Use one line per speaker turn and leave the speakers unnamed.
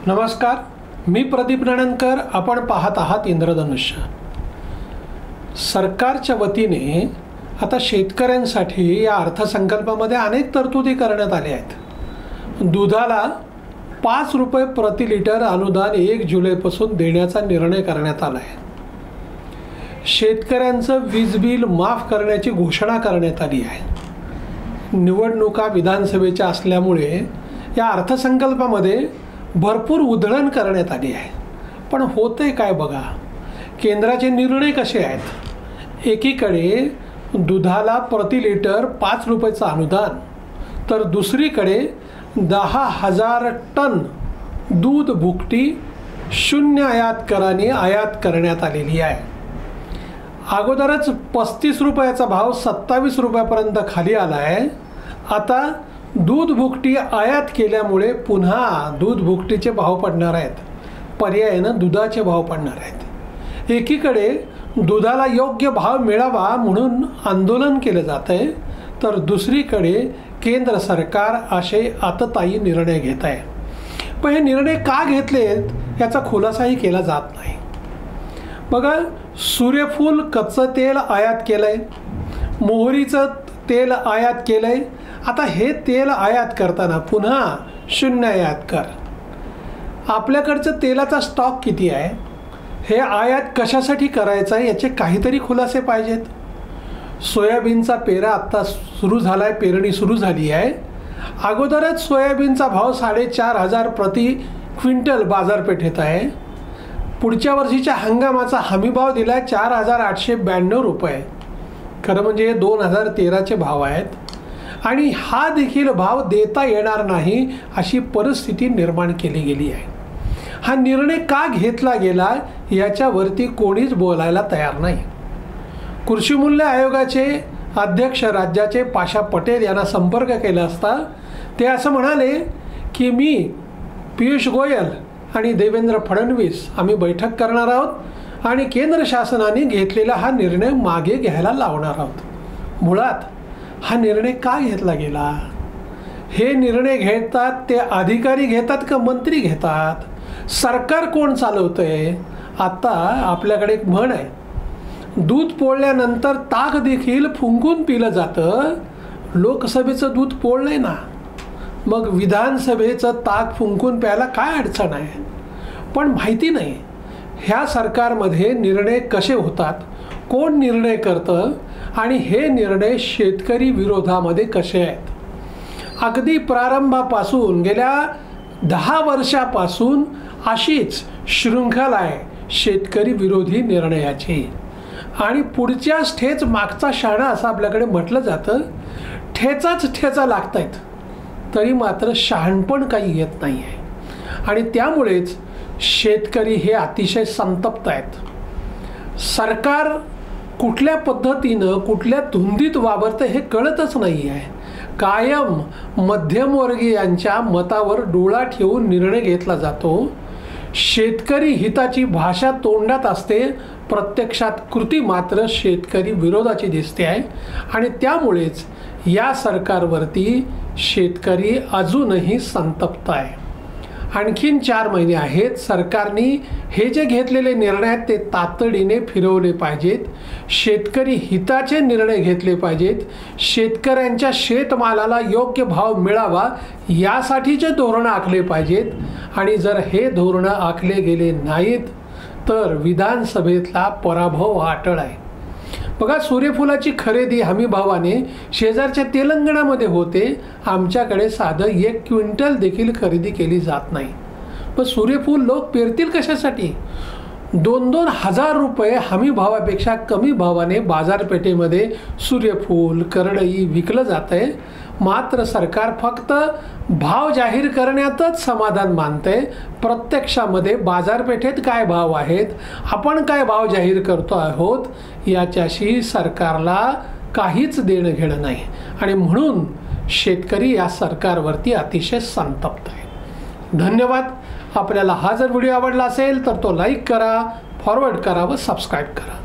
नमस्कार, मी प्रदीप नणंदकर. आपण पाहत आहात इंद्रधनुष्य. सरकारच्या वतीने आता शेतकऱ्यांसाठी या अर्थसंकल्पामध्ये अनेक तरतुदी करण्यात आल्या आहेत. दुधाला 5 रुपये प्रति लिटर अनुदान 1 जुलैपासून देण्याचा निर्णय करण्यात आला आहे. शेतकऱ्यांचं वीज बिल माफ करण्याची घोषणा करण्यात आली आहे. निवडणुका विधानसभेच्या असल्यामुळे या अर्थसंकल्पामध्ये भरपूर उधळण करण्यात आली आहे. पण होतंय काय बघा, केंद्राचे निर्णय कसे आहेत. एकीकडे दुधाला प्रति लिटर 5 रुपयाचं अनुदान, तर दुसरीकडे 10,000 टन दूध भुकटी शून्य आयात कराने आयात करण्यात आलेली आहे. अगोदरच 35 रुपयाचा भाव 27 रुपयापर्यंत खाली आला आहे. आता दूध भुकटी आयात केल्यामुळे पुन्हा दूध भुकटीचे भाव पडणार आहेत. पर्यायानं दुधाचे भाव पडणार आहेत. एकीकडे दुधाला योग्य भाव मिळावा म्हणून आंदोलन केलं जात आहे, तर दुसरीकडे केंद्र सरकार असे आततायी निर्णय घेत आहे. पण हे निर्णय का घेतलेत याचा खुलासाही केला जात नाही. बघा, सूर्यफूल कच्चं तेल आयात केलं आहे, मोहरीचं तेल आयात केलं आहे. आता हे तेल आयात करताना पुन्हा शून्य आयात कर. आपल्याकडचं तेलाचा स्टॉक किती आहे, हे आयात कशासाठी करायचं आहे याचे काहीतरी खुलासे पाहिजेत. सोयाबीनचा पेरा आत्ता सुरू झाला आहे, पेरणी सुरू झाली आहे. अगोदरच सोयाबीनचा भाव 4,500 प्रति क्विंटल बाजारपेठेत आहे. पुढच्या वर्षीच्या हंगामाचा हमीभाव दिला आहे 4,892 रुपये. खरं म्हणजे हे 2013चे भाव आहेत आणि हा देखील भाव देता येणार नाही अशी परिस्थिती निर्माण केली गेली आहे. हा निर्णय का घेतला गेला याच्यावरती कोणीच बोलायला तयार नाही. कृषी मूल्य आयोगाचे अध्यक्ष राज्याचे पाशा पटेल यांना संपर्क केला असता ते असं म्हणाले की मी पियुष गोयल आणि देवेंद्र फडणवीस आम्ही बैठक करणार आहोत आणि केंद्र शासनाने घेतलेला हा निर्णय मागे घ्यायला लावणार आहोत. मुळात हा निर्णय का घेतला गेला, हे निर्णय घेतात ते अधिकारी घेतात का मंत्री घेतात, सरकार कोण चालवतंय. आता आपल्याकडे एक म्हण आहे, दूध पोळल्यानंतर ताक देखील फुंकून पिलं जातं. लोकसभेचं दूध पोळलंय ना, मग विधानसभेचं ताक फुंकून प्यायला काय अडचण आहे. पण माहिती नाही ह्या सरकारमध्ये निर्णय कसे होतात, कोण निर्णय करतं आणि हे निर्णय शेतकरी विरोधामध्ये कसे आहेत. अगदी प्रारंभापासून गेल्या 10 वर्षापासून अशीच शृंखला आहे शेतकरी विरोधी निर्णयाची. आणि पुढच्याच ठेच मागचा शाणा असं आपल्याकडे म्हटलं जातं. ठेचाच ठेचा लागतायत तरी मात्र शहाणपण काही येत नाही आहे. आणि त्यामुळेच शेतकरी हे अतिशय संतप्त आहेत. सरकार कुठल्या पद्धतीनं कुठल्या धुंदीत वावरतं हे कळतच नाही आहे. कायम मध्यमवर्गीयांच्या मतावर डोळा ठेवून निर्णय घेतला जातो. शेतकरी हिताची भाषा तोंडात असते, प्रत्यक्षात कृती मात्र शेतकरी विरोधाची दिसते आहे. आणि त्यामुळेच या सरकारवरती शेतकरी अजूनही संतप्त आहे. आणखीन 4 महिने आहेत. सरकारने हे जे घेतलेले निर्णय आहेत ते तातडीने फिरवले पाहिजेत. शेतकरी हिताचे निर्णय घेतले पाहिजेत. शेतकऱ्यांच्या शेतमालाला योग्य भाव मिळावा यासाठीचे धोरणं आखले पाहिजेत. आणि जर हे धोरणं आखले गेले नाहीत तर विधानसभेतला पराभव अटळ आहे. बघा, सूर्यफुलाची खरेदी हमीभावाने शेजारच्या तेलंगणामध्ये होते. आमच्याकडे साधं 1 क्विंटल देखील खरेदी केली जात नाही. पण सूर्यफूल लोक पेरतील कशासाठी. 2-2 हजार रुपये हमीभावापेक्षा कमी भावाने बाजारपेठेमध्ये सूर्यफूल करडई विकलं जात आहे. मात्र सरकार फक्त भाव जाहीर करण्यातच समाधान मानते. प्रत्यक्षामध्ये बाजारपेठेत काय भाव आहेत, आपण काय भाव जाहीर करतो आहोत याच्याशी सरकारला काहीच देणं घेणं नाही. आणि म्हणून शेतकरी या सरकारवरती अतिशय संतप्त आहे. धन्यवाद. आपल्याला हा जर व्हिडिओ आवडला असेल तर तो लाईक करा, फॉरवर्ड करा व सबस्क्राईब करा.